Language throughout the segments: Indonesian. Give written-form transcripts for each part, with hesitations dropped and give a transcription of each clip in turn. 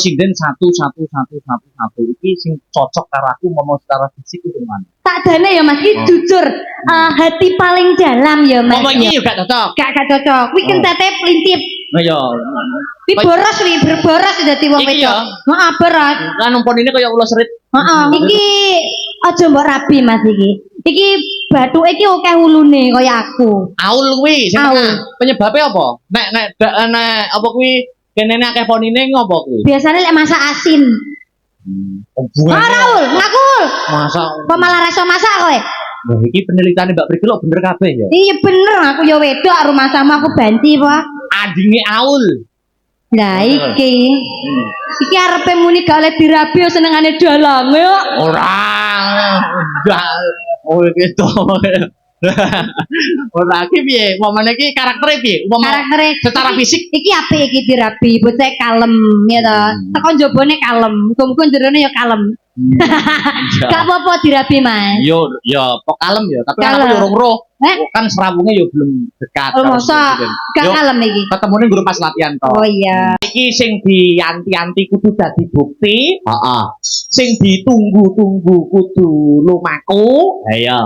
Sinden satu iki sing cocok karo aku mau secara fisik itu mana? Tak dane ya Mas, iki jujur hati paling dalam ya Mas. Ngomong iki gak cocok. Gak cocok. Kuwi kentate pelintip. Oh iya. Wi boros wi, berboros dadi wong wedok. Heeh, boros. Kan umpon ini kaya ulo serit. Heeh, iki aja mbok rabi Mas iki. Iki bathuke iki akeh ulune kaya aku. Aul kuwi sing penyebabnya apa? Nek apa kuwi kenene akeh ponine ngopo kuwi? Biasane lek masak asin. Raul, ngakul. Masak. Apa malah rasa masak kowe? Nah, iki penelitiane Mbak Priki lho bener kabeh ya. Iya bener, aku ya wedok rumah sama aku banci, Pak. Adinge Aul. Lah iki. Iki arepe muni gak oleh dirabi senengane dalange kok. Ora. Oh gitu. Ora iki piye? Momene iki karaktere piye? Karaktere secara fisik iki apik iki dirabi, bocah kalem ya to. Teko njobone kalem, muga-muga jerone ya kalem. Gak apa-apa dirabi, Mas. Yo kok kalem ya, tapi kan aku yo roh. Kan serawunge yo belum dekat. Oh, masa gak kalem iki. Ketemune guru pas latihan to. Oh iya. Iki sing dianti-anti kudu dadi bukti. Heeh. Sing ditunggu-tunggu kudu lumaku. Ha iya.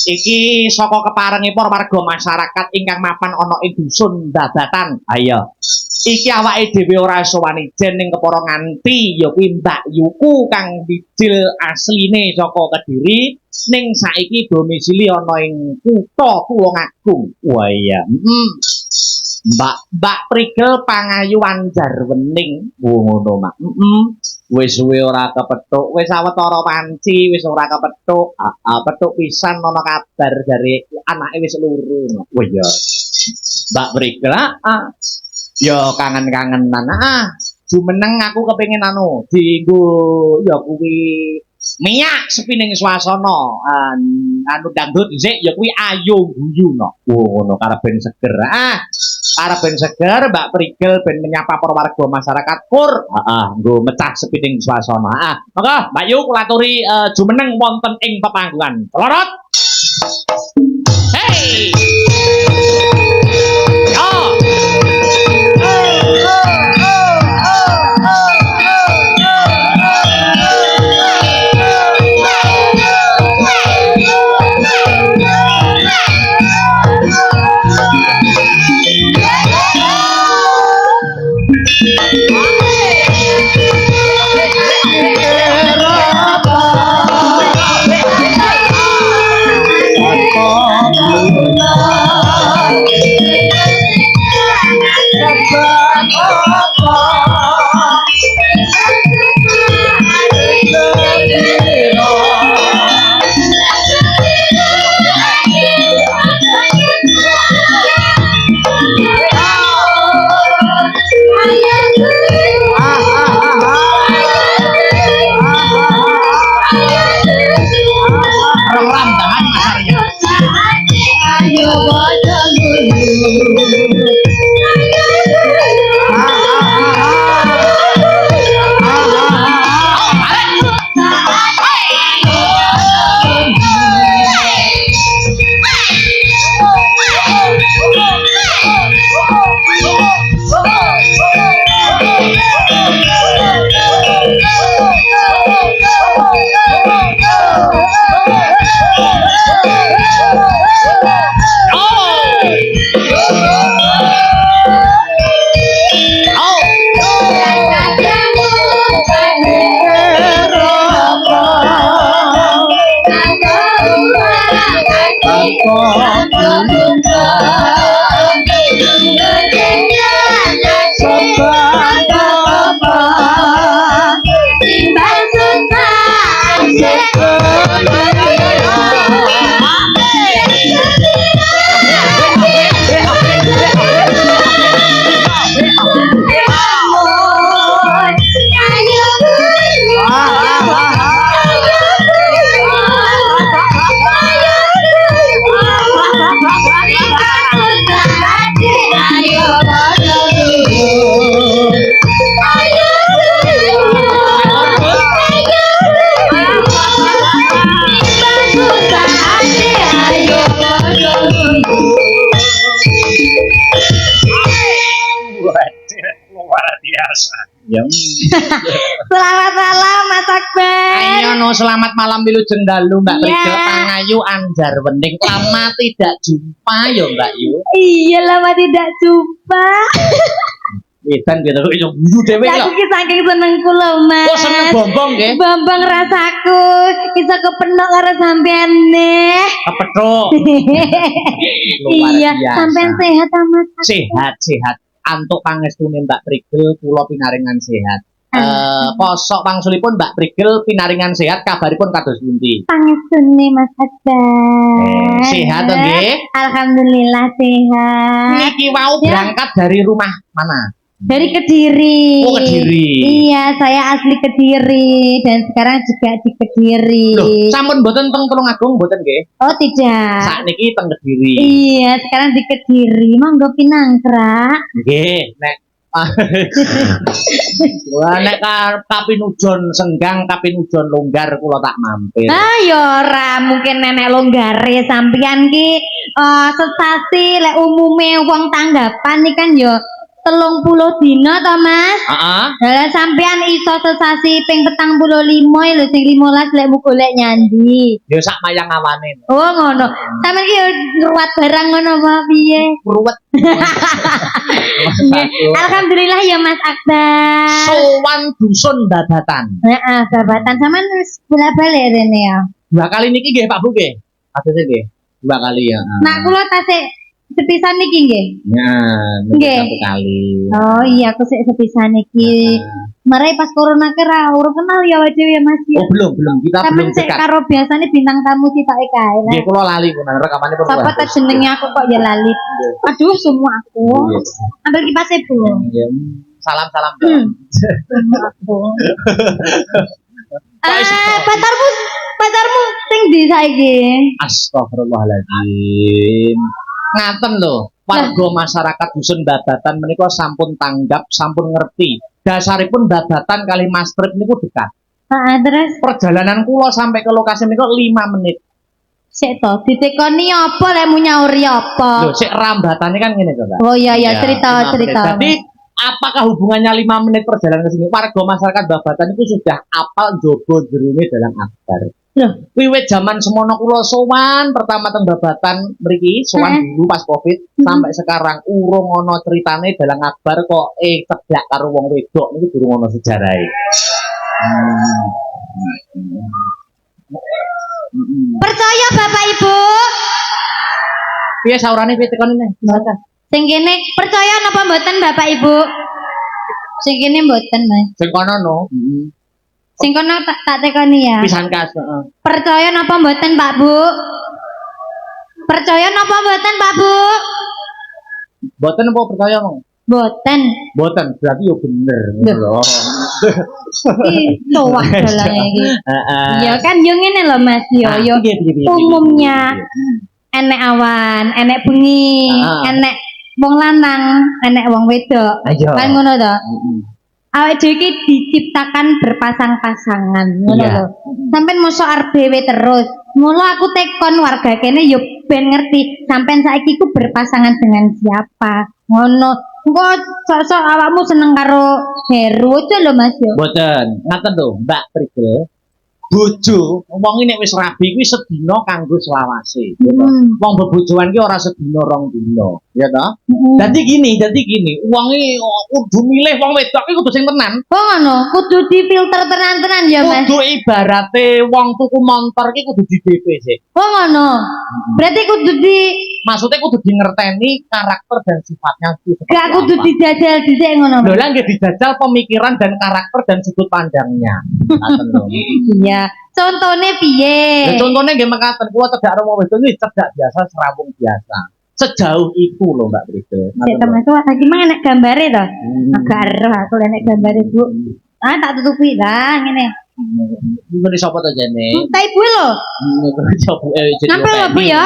Iki saka keparenge para warga masyarakat ingkang mapan ana ing dusun Dadatan. Ayo. Iki awake dhewe ora iso wani jen ning kepara nganti ya kuwi Mbak Yuku kang dijil asline saka Kediri ning saiki domisili ana ing kutha Tulungagung. Wah iya. Mbak Prigel Pangayuan Jarwening. Ngono Mak. Wis suwe ora kepethuk, wis sawetara panci wis ora kepethuk. Petuk pisan ana kabar dari anake wis loro. Oh iya. Mbak Prigel ya kangen-kangenan. Jumeneng aku kepengin dienggo ya kuwi minyak sepining swasana. Dangdut sik ya kuwi ayo guyu no. Ngono karep ben seger. Arep ben seger Mbak Prigel ben menyapa para warga masyarakat pur. Nggo mecah sepining swasana. Monggo Mbak Yu kula aturi jumeneng wonten ing pepanggonan. Lorot. Hey. Yo. Ya. Selamat malam Mas Akbar. Ayo no selamat malam Wilujeng Dalu Mbak Iya. Prigel Pangayu Anjar Wening. Lama tidak jumpa ya Mbak Yu. Iya lama tidak jumpa. Wedan gitu kok iso guyu dhewe Ya, kok. aku ki saking senengku lho Mas. Kok seneng bombong nggih? Bambang rasaku iso kepenok karo sampean nih. Kepethuk. Luar Iya, biasa. sampean sehat ta Mas? Sehat. Antuk pangestune Mbak Prigel kula pinaringan sehat. Posok wangsulipun Mbak Prigel pinaringan sehat kabaripun kados pundi? Pangestune Mas Akbar. Sehat to nggih? Alhamdulillah sehat. Niki wau Ya. berangkat dari rumah mana? Dari Kediri. Oh, Kediri. Iya, saya asli Kediri dan sekarang juga di Kediri. Loh, sampun mboten teng Tulungagung mboten nggih? Oh, tidak. Sakniki teng Kediri. Iya, sekarang di Kediri. Monggo pinangkrak. Nggih, nek wah nek kapinujon senggang kapinujon longgar kula tak mampir. Ayo ora mungkin nenek longgare sampean ki sesasi lek umume wong tanggapan iki kan yo 30 dina to Mas. Heeh. Lah sampean iso sesasi ping 45 lho sing 15 lek mu golek nyandi. Ya sak mayang awane. Oh ngono. Sampeyan ki yo ruwat barang ngono apa piye? Ruwet. Nggih. Alhamdulillah ya Mas Akbar. Sowan dusun babatan. Heeh, babatan sampean wis bola-balik rene ya. 2 kali niki nggih Pak Bu nggih. Atese nggih. 2 kali ya. Nak kula tasik sepisan niki nggih. Nah, Nggih. 1 kali. Oh iya aku sik sepisan iki. Marai pas corona ki ra urung kenal ya wae ya Mas ya. Oh, belum. Kita Sampeyan belum sik dekat. karo biasane bintang tamu sitake kae. lah. Nggih kula lali kuwi rekamane pun. Sapa ta jenenge aku kok ya lali. Aduh semua aku. Ambil kipasnya Bu. Iya. Salam. Aku. Pacarmu sing ndi saiki? Astagfirullahaladzim. Ngaten lho, warga masyarakat dusun babatan menika sampun tanggap, sampun ngerti. Dasaripun babatan kali Mas Trip niku dekat. Heeh, terus Perjalanan kula sampai ke lokasi menika 5 menit. sik to ditekoni apa lek mu nyauri apa? Lho, sik rambatane kan ngene to, Mbak. Oh iya Ya, ya cerita 5 menit. cerita. Jadi apakah hubungannya 5 menit perjalanan ke sini? Warga masyarakat babatan itu sudah apal jogo jerune dalam akbar. Loh, Wiwit zaman semono kula sowan pertama teng babatan mriki sowan dulu pas Covid sampai sekarang urung ana ceritane dalang akbar kok cedak karo wong wedok niku durung ana sejarahe. percaya Bapak Ibu? Piye saurane piye tekone? Sing kene percaya napa mboten Bapak Ibu? Sing kene mboten, Mas. Sing kono no. Sing kono tak tekoni ya. Pisan kas, heeh. Percaya napa mboten Pak Bu? Percaya napa mboten Pak Bu? Mboten apa percaya mong? Mboten. Mboten, berarti yo bener. Loh. Ih, towah dalang iki. Heeh. Ya kan yo ngene lho Mas, yo umumnya enek awan, enek bengi, enek wong lanang, enek wong wedok. Ayo. Kan ngono to? Awake dhewe iki diciptakan berpasang-pasangan, ngono Iya. lho. Sampeyan mosok arep dhewe terus. Mula aku tekon warga kene yo ben ngerti sampeyan saiki ku berpasangan dengan siapa. Ngono. Engko sok-sok awakmu seneng karo Heru aja lho Mas yo. Mboten, ngaten lho, Mbak Prigel. Bojo, wong nek wis rabi kuwi sedina kanggo selawase, gitu. Wong bebojoan ki ora sedina 2 dina, ya ta? Dadi gini, wong iki kudu milih wong wedok iki kudu sing tenan. Oh ngono, kudu difilter tenan-tenan ya Mas. Kudu ibarate wong tuku montor ki kudu di DP sih. Oh ngono. Berarti kudu di Maksudnya kudu di ngerteni karakter dan sifatnya itu seperti gak kudu apa. dijajal dhisik ngono. Lho lah nggih dijajal pemikiran dan karakter dan sudut pandangnya. Ngaten lho. Iya. Contone piye? Ya contohnya nggih mekaten kula cedak romo wedok iki cedak biasa serawung biasa. Sejauh itu loh Mbak Prigel. Sik termasuk lagi mah enek gambare to. Agak ero aku enek gambare Bu. Ah tak tutupi lah ngene. Ini sapa to jane? Ta ibu lho. Ngapa lho Bu ya?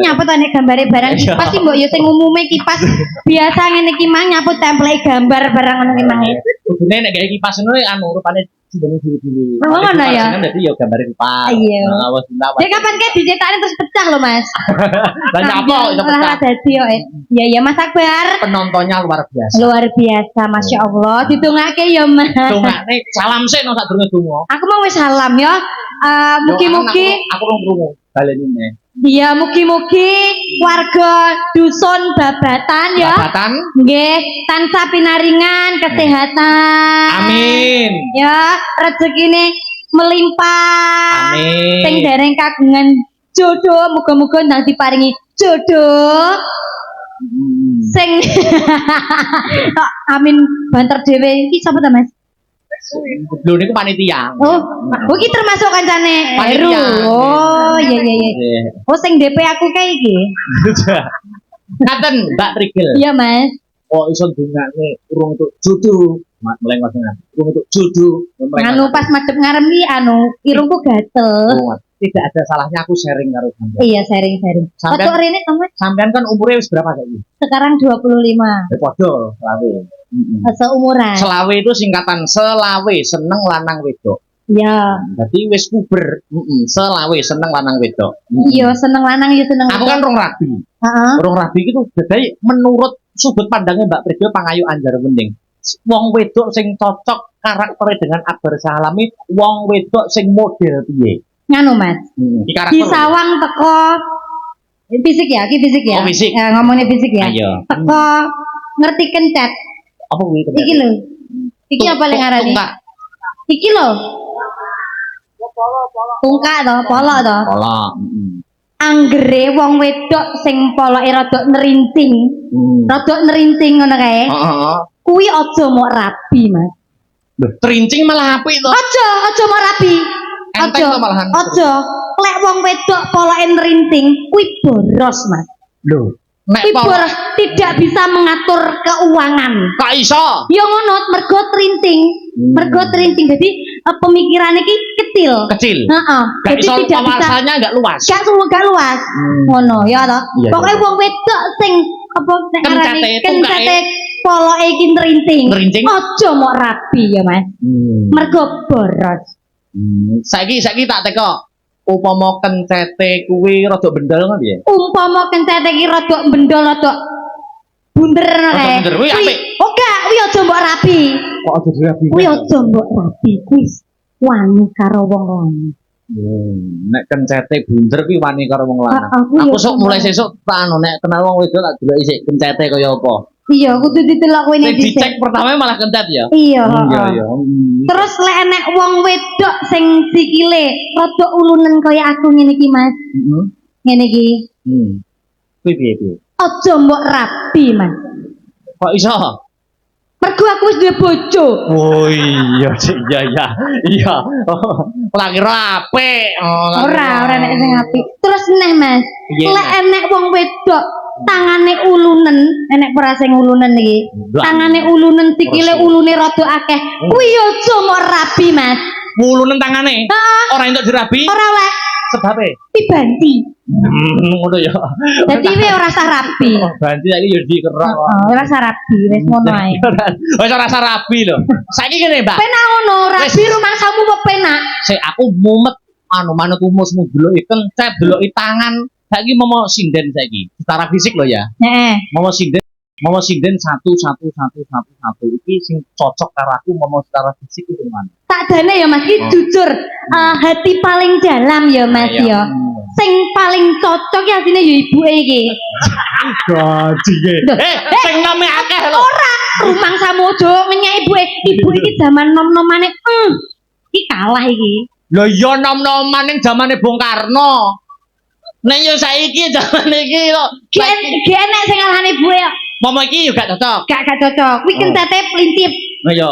Nyapa to nek gambare barang kipas sih mbok ya sing umume kipas biasa ngene iki mah nyaput template gambar barang ngono ki mah. Kudune nek gawe kipas ngono anu rupane Sindene diri-diri. Oh, ngono ya? Dadi ya gambare pipa. Iya. Wes entar. Dek kapan kayak dicetaknya terus pecah loh mas? Lah nyapa kok iso Lah pecah. dadi yo. Iya iya Mas Akbar. Penontonnya luar biasa. Luar biasa, masya Allah. Didongake ya mas. Dongane salam sik no sadurunge donga. Aku mau wis salam ya. Mugi-mugi. Aku rong krungu. Baleni meneh. Iya, mugi-mugi warga dusun Babatan ya. Babatan. Nggih, tansah pinaringan kesehatan. Amin. Ya, rezekine melimpah. Amin. Sing dereng kagungan jodoh, muga-muga ndang diparingi jodoh. Sing amin banter dhewe iki sapa ta, Mas? Lho niku panitia. Oh, iki termasuk kancane Heru. Panitia. Oh, iya iya iya. Oh, sing DP aku kae iki. Ngaten Mbak Trigel. Iya, Mas. Oh iso dongane urung untuk jodoh. Meleng Mas. Urung untuk jodoh. Anu pas madhep ngarep iki irungku gatel. Tidak ada salahnya aku sharing karo sampean. Iya, sharing-sharing. Sampean- Foto rene Mas. Sampean kan umurnya wis berapa saiki? Sekarang 25. Padha selawe. Seumuran. Selawe itu singkatan selawe seneng lanang wedok. Iya. Berarti wis puber. Selawe seneng lanang wedok. Iya, seneng lanang ya seneng. Aku kan rong rabi. Heeh. Rong rabi itu bedai menurut sudut pandangnya Mbak Trigel Pangayu Anjar Wening. Wong wedok sing cocok karakternya dengan Akbar Salami, wong wedok sing model piye? Nganu, Mas. Iki karakter. Di sawang teko fisik ya, iki fisik ya. Oh, fisik. Ngomongnya fisik ya. Ayo. Teko ngerti kencet. Apa kuwi? Iki lho. Iki apa yang ngarani? Tungkak. Iki lho. Tungkak to, polok to. Pola. Anggere wong wedok sing poloke rada nerinting. Rada nerinting ngono kae. Heeh. Kuwi aja mok rabi, Mas. Lho, trincing malah apik to. Aja mok rabi. Enteng to malahan. Aja. Lek wong wedok poloke nerinting, kuwi boros, Mas. Lho, nek Kuwi boros, tidak bisa mengatur keuangan. kok iso? Ya ngono, mergo terinting. Mergo terinting. Jadi pemikirannya ki kecil. Kecil. Heeh. Gak Jadi iso tidak bisa wawasannya gak luas. gak luas. Ngono ya toh. Iya, Pokoke iya. wong wedok sing apa nek ngarani Kencete, kencete poloke iki nerinting. Nerinting. Aja mok rabi ya, Mas. Mergo boros. Saiki tak teko. Upama kencete kuwi rada bendel kan ya? Umpama kencete iki rada bendol rada bunder Rada kae. bunder, kuwi apik. Oh gak, kuwi aja mbok rabi. Kok aja dirabi. Kuwi aja mbok rabi. Kuwi wani karo wong lanang. Nek kencete bunder kuwi wani karo wong lanang. Aku Aku sok mulai sesuk tak anu nek kenal wong wedok tak delok isik kencete kaya apa. Iya, kudu didelok kowe Sing nek dhisik. dicek pertama malah kencet ya. Iya, Iya heeh. iya. Terus lek enek wong wedok sing sikile rada ulunen kaya aku ngene iki, Mas. Ngene iki. Kuwi piye? Aja mbok rabi, Mas. Kok iso? Mergo aku wis duwe bojo. Oh iya sih iya. Lagi apik. Ora nek sing apik. Terus neh, Mas. Iya, Lek Mas. enek wong wedok tangane ulunen, enek ora sing ulunen iki. Lah. Tangane ulunen, sikile Terus. ulune rada akeh. Kuwi aja mbok rabi, Mas. Mulunen tangane. Heeh. Ora entuk dirabi. Ora oleh Sebabe. dibanti. Ngono ya. Dadi kowe ora usah rabi. Oh, banti saiki yo dikerak kok. Ora usah rabi, wis ngono ae. Wis ora rasa rabi lho. Saiki ngene, Mbak. Penak ngono, rabi rumangsamu kok penak. Sik aku mumet manutku musmu deloki kencet, deloki tangan. Saiki momo sinden saiki. Secara fisik lho ya. Heeh. Momo sinden satu iki sing cocok karo aku momo secara fisik itu mana? Sakjane ya Mas, iki jujur hati paling dalam ya Mas ya. Sing paling cocok ya asine ya ibuke iki. Gajine. Sing name akeh lho. Ora, rumangsamu aja ngenyek ibuke. Ibu iki zaman nom-nomane iki kalah iki. Lho iya nom-noman ning zamane Bung Karno. Nek yo saiki zaman iki kok Ki enek sing ngalahane ibuke. momo iki yo gak cocok. Gak cocok. Kuwi kentete plintip. Nah yo.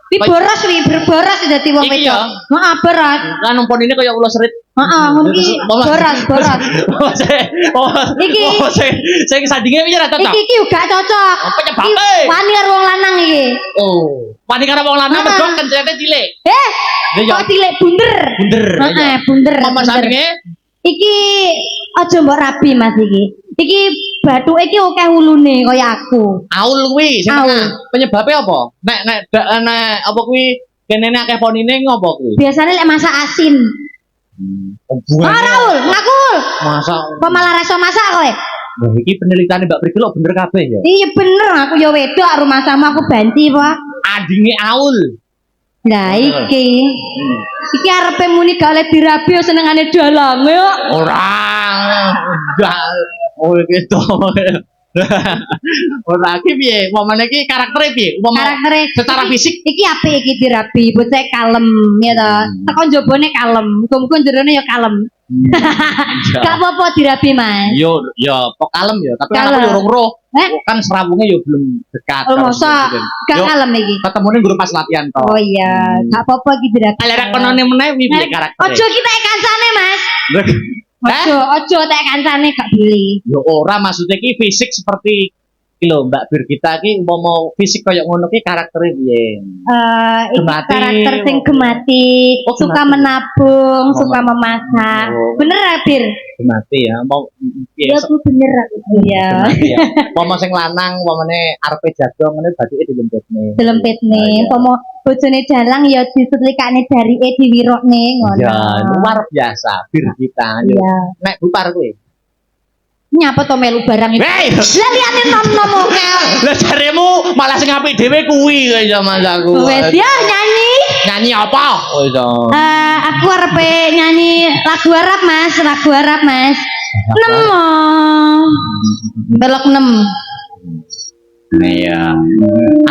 Kuwi boros kuwi, boros dadi wong Iki wedok. ya? Heeh, boros. Kan numpun ini kaya ulo serit. Heeh, ngono iki boros. Iki. Sing sandinge piye ra cocok? Iki gak cocok. Apa nyebabe? Iki wani karo wong lanang iki. Oh, wani karo wong lanang mergo kencete cilik. Kok cilik bunder. Bunder. Heeh, bunder. Apa sandinge? Iki aja mbok rabi Mas iki. Iki bathuke iki akeh ulune kaya aku. Aul kuwi sing Aul. tengah. Penyebabe apa? Nek apa kuwi Kene nek akeh ponine ngopo kuwi? Biasanya lek masak asin. Raul, ngakul. Masak. Kok malah rasa masak kowe? Wah, iki penelitian Mbak Prigel kok bener kabeh ya. Iya bener, aku ya wedok rumah sama aku banti apa? Adinge Aul. Lah iki. Iki arepe muni gak oleh dirabi senengane dalange kok. Ora. Enggak. Oh gitu. Ora iki piye? Momene iki karaktere piye? Karaktere secara fisik iki apik iki dirabi, bocah kalem ya to. Teko njobone kalem, muga-muga jerone ya kalem. Gak apa-apa dirabi, Mas. Yo kok kalem ya, tapi Kalem. aku yo roh. Kan serawungnya yo belum dekat. Oh, masa gak kalem iki. Ketemune guru pas latihan to. Oh iya, gak apa-apa iki dirabi. Lek konone meneh piye karaktere? Ojo kita kancane, Mas. Ojo tak kancane gak beli. Yo ora maksudnya ki fisik seperti iki lho Mbak Birgita ki mau fisik koyo ngono ki karaktere piye? Iki karakter sing gemati, Oh, suka gemati. menabung, suka memasak. Oh. Bener ya, Bir? Mati ya, mau piye? Ya aku bener aku. Iya. Ya. Mau sing lanang, momene arepe jago ngene batike dilempitne. Dilempitne, Iya. pomo bojone dalang ya disutlikane darike diwirokne ngono. Ya, luar biasa Birgita. Yo. Iya. Nek bupar kuwi. Nyapa to melu barang iki? Hei! Lah liyane nom-nom oke. Lah jaremu malah sing apik dhewe kuwi kaya Mas aku. Wes ya nyanyi. Nyanyi apa? Oh iso. Aku arepe nyanyi lagu Arab Mas, lagu Arab Mas. Nemo. Belok 6. Iya.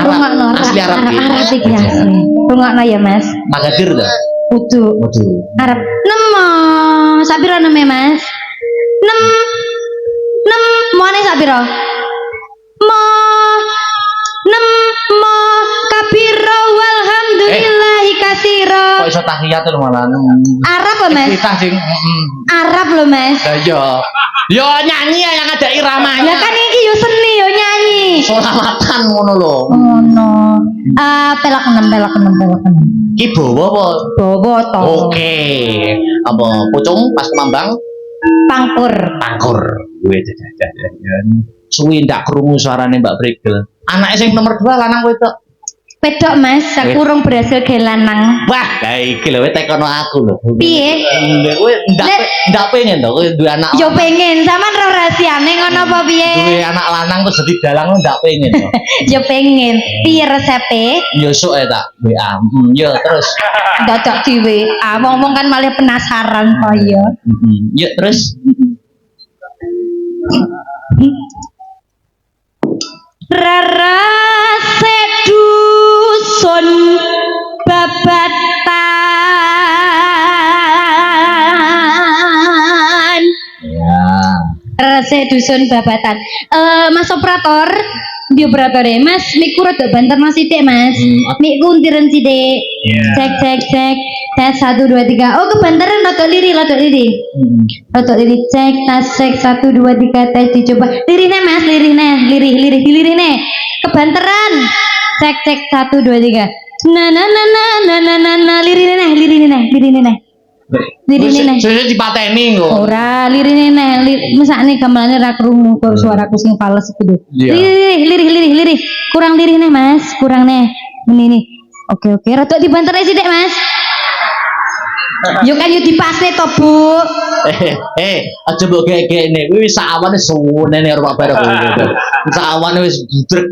Rungokno Asli Arab iki. Arab iki asli. Rungokno ya Mas. Magadir to? Kudu Waduh. Arab. Nemo. Sabira neme Mas. 6 moane sabira? Mo 6 mo kabira walhamdulillahi katsira. Kok iso tahiyat lho malah. Arab lho Mas. Kita sing Arab lho Mas. Lah yo nyanyi ya yang ada iramanya. Ya kan iki yo seni yo nyanyi. Selawatan ngono lho. Ngono. Pelok 6 pelok 6 pelok 6. Ki bawa apa? Bobo to. Oke. Apa pucung pas kemambang Pangkur. pangkur. Kuwi suwi ndak krungu suarane Mbak Prigel. Anake sing nomor 2 lanang wedok. Pedok Mas, sakurung berhasil ge lanang. Wah, lah iki lho tekono aku lho. Piye? Kowe ndak pengen to kowe duwe anak. Yo pengen, sampean ro rahasiane ngono apa piye? Duwe anak lanang terus dadi dalang ndak pengen to. Yo pengen. Piye resepe? Yo sok tak WA. Yo terus. Docok di WA. Ngomong kan malah penasaran kaya. Yo terus. Rara sedusun babatan. Ya. Rara sedusun babatan. Mas operator, di operator ya, Mas. Miku rada banter mas sithik, Mas. Miku untiran sithik. Cek cek cek. Tes 1 2 3. Oh, kebanteran rada liri, rada liri. Rada liri cek tes cek 1 2 3 tes dicoba. Lirine Mas, lirine, lirine. Kebanteran. Cek cek 1 2 3. Na lirine. Saya dipateni kok. Ora lirine mesakne gamelane ra krungu kok suaraku sing fales iki. Lirih. Kurang lirih nih Mas, kurang nih. Ini. Oke, rada dibanter sithik Mas. Yo kan yo dipasne to, Bu. Aja mbok gek-gekne. Kuwi wis sawane suwune nek rumah bareng kowe. Sawane wis budrek.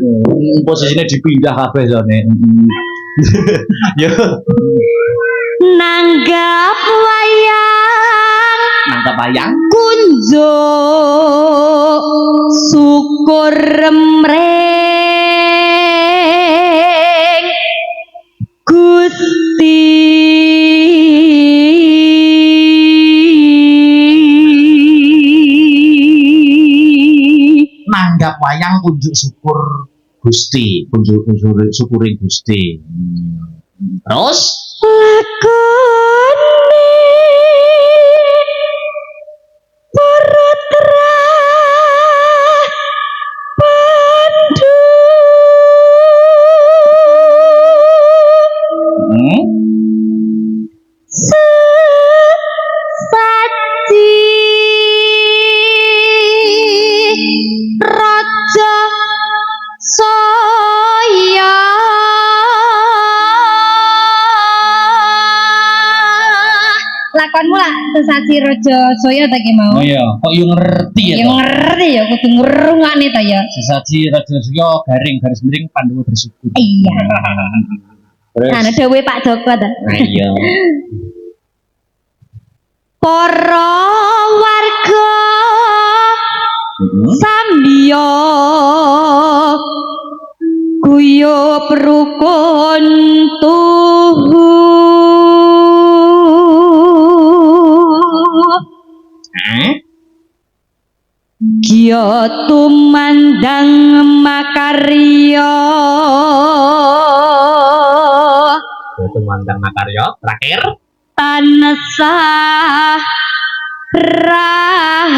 Posisine dipindah kabeh jane. Yo. Nanggap wayang. Nangkep ayang. Kunjo syukur remreng Gusti. Nanggap wayang kunjuk syukur Gusti, kunjuk syukuring Gusti. Terus Lakone paratra pandu sesaji raja saya lakonmu lah sesaji Raja Soyo ta ki mau. Oh iya, kok yo ngerti ya. Ya ngerti ya kudu ngrungokne ta ya. Sesaji Raja Surya garing garis miring Pandawa bersyukur. Iya. Terus Nah, dawuhe Pak Joko ta. nah iya. Para warga sambiya guyub rukun tuhu Gya tumandang makarya Itu mandang makarya terakhir tansah rahayu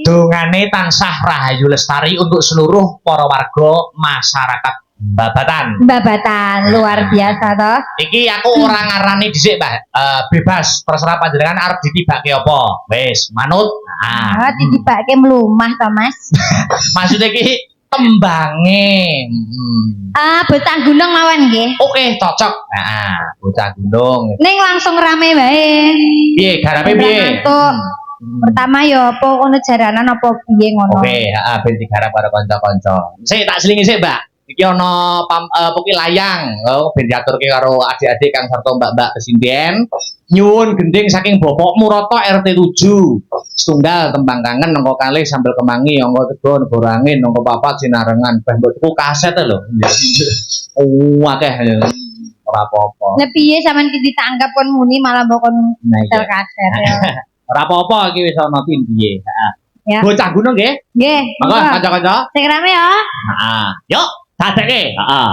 dongane tansah rahayu lestari untuk seluruh para warga masyarakat Babatan. babatan luar biasa toh. Iki aku ora ngarani dhisik, Mbak. Bebas terserah panjenengan arep ditibake apa. Wis, manut. Nah. Oh, ditibake mlumah toh, Mas. Maksudnya iki tembange. Bocah gunung mawon nggih. Oke, cocok. Nah, bocah gunung. Ning langsung rame wae. Piye garape piye? Pertama ya apa ono jaranan apa piye ngono. Oke, heeh ben digarap karo kanca-kanca. Sik tak selingi sik, Mbak. Iki ana poki layang, ben diaturke karo adik-adik kang sarta mbak-mbak kesinden. Nyuwun gending saking bapakmu Rata RT 7. Setunggal tembang kangen nangka kalih sambel kemangi, angka 3 negara angin, angka 4 sinarengan. Bah mbok tuku kaset lho. Akeh ora apa-apa. Lah piye sampean iki ditangkap kon muni malah mbok kon tel kaset ya. Ora apa-apa iki wis ana piye. Heeh. Ya. Bocah gunung nggih? Nggih. Monggo kanca-kanca. Sing rame ya. Heeh. Yuk, dadekke. Heeh.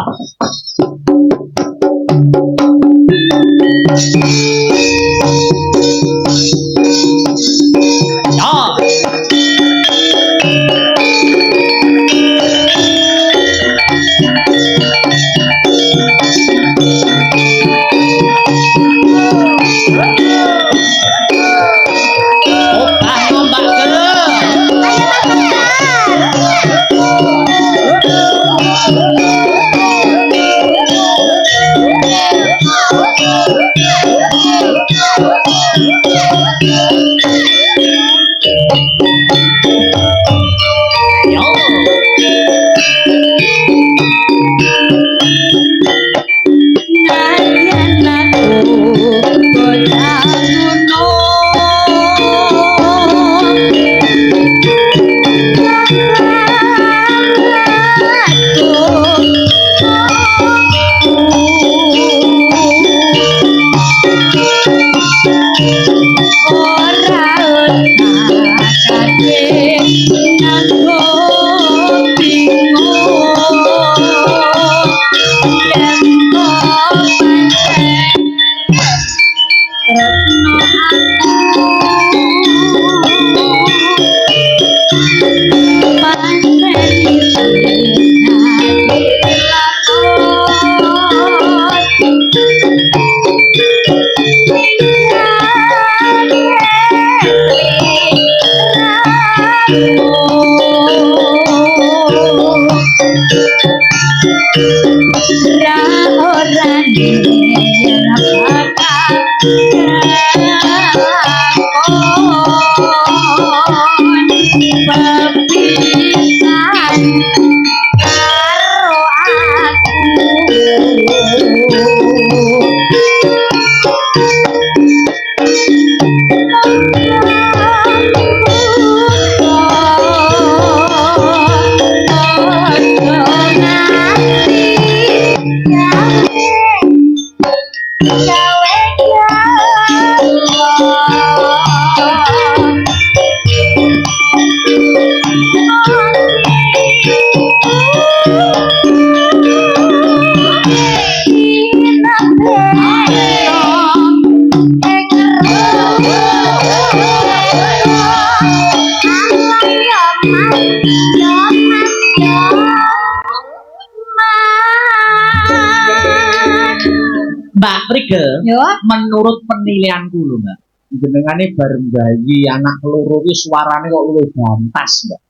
Mbak Prige, Yo. menurut penilaianku lho, Mbak. Jenengane bareng bayi anak loro iki suarane kok luwih bantas, Mbak.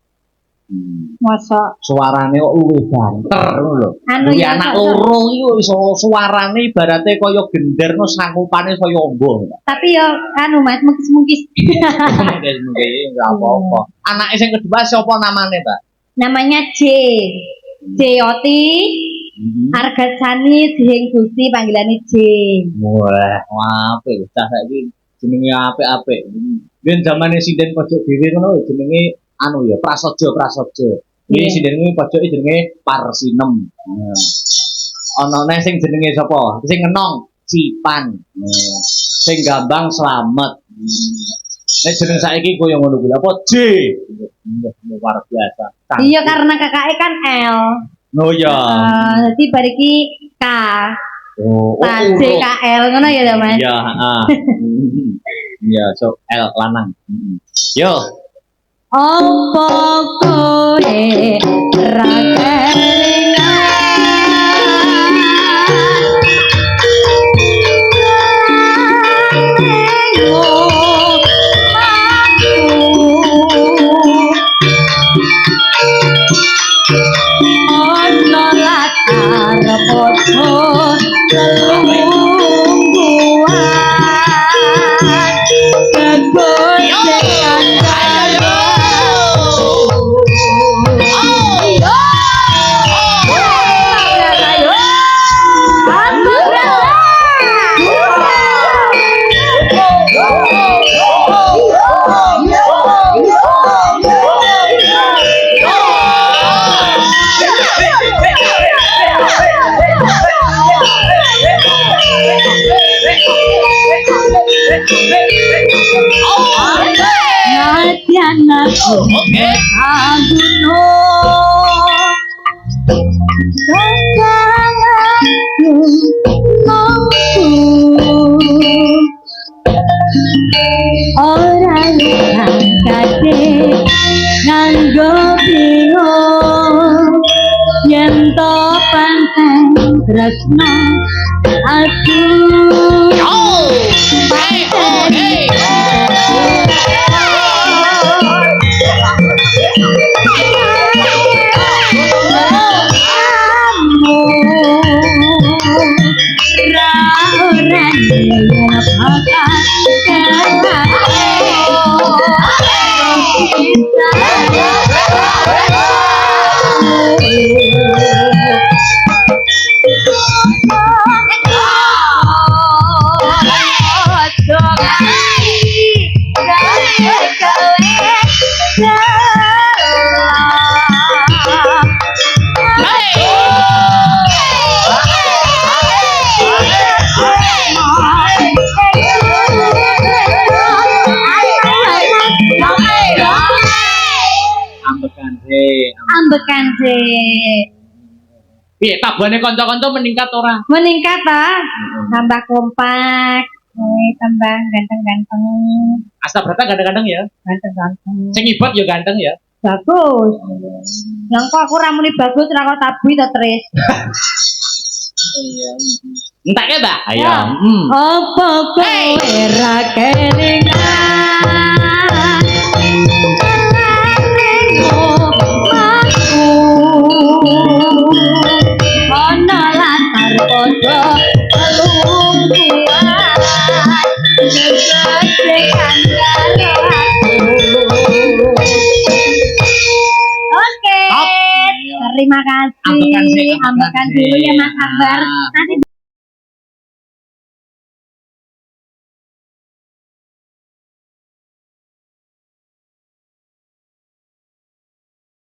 Mosok Suarane kok luwih banter ngono lho. Anu Kuwi ya, anak sok-sok. loro iki iso suarane ibarate kaya gender no sangupane kaya ombo. tapi yo anu Mas mungkis-mungkis. Mungkin enggak apa-apa. Anake sing kedua siapa namanya, Mbak? Namanya J. Jyoti. Arga Sani Dihing Gusti panggilane J. Wah, apik. Cah saiki jenenge apik-apik. Biyen zamane sinden pojok dhewe ngono jenenge anu ya, Prasojo. Iki Iya. sinden pojoke jenenge Parsinem. Ana neh sing jenenge sapa? Sing ngenong Cipan. Sing gambang Slamet. Nek jeneng saiki koyo ngono kuwi apa J. Luar biasa. Iya karena kakaknya kan L. Oh ya. Jadi bariki K. Oh, JKL ngono ya, Mas. iya, heeh. Iya, so L lanang. Yo. Apa kowe ra Oke. Orang yang kate nganggo bingung yen to pancen tresno aku ambekan sih. Piye tabane kanca-kanca meningkat ora? Meningkat ta? Tambah kompak, tambah ganteng-ganteng. Astabrata ganteng-ganteng ya. Ganteng-ganteng. Sing ibot ya ganteng ya. Bagus. Yang kok aku ramuni bagus ra kok tabui ta Tris. Entak ya, Mbak? Ayo. Ya. Apa kowe ra kelingan? Ana latar padha pelungguan ngesekan karo aku. Oke, terima kasih. Ambekan sih, Ambekan dulu ya Mas Akbar. Nanti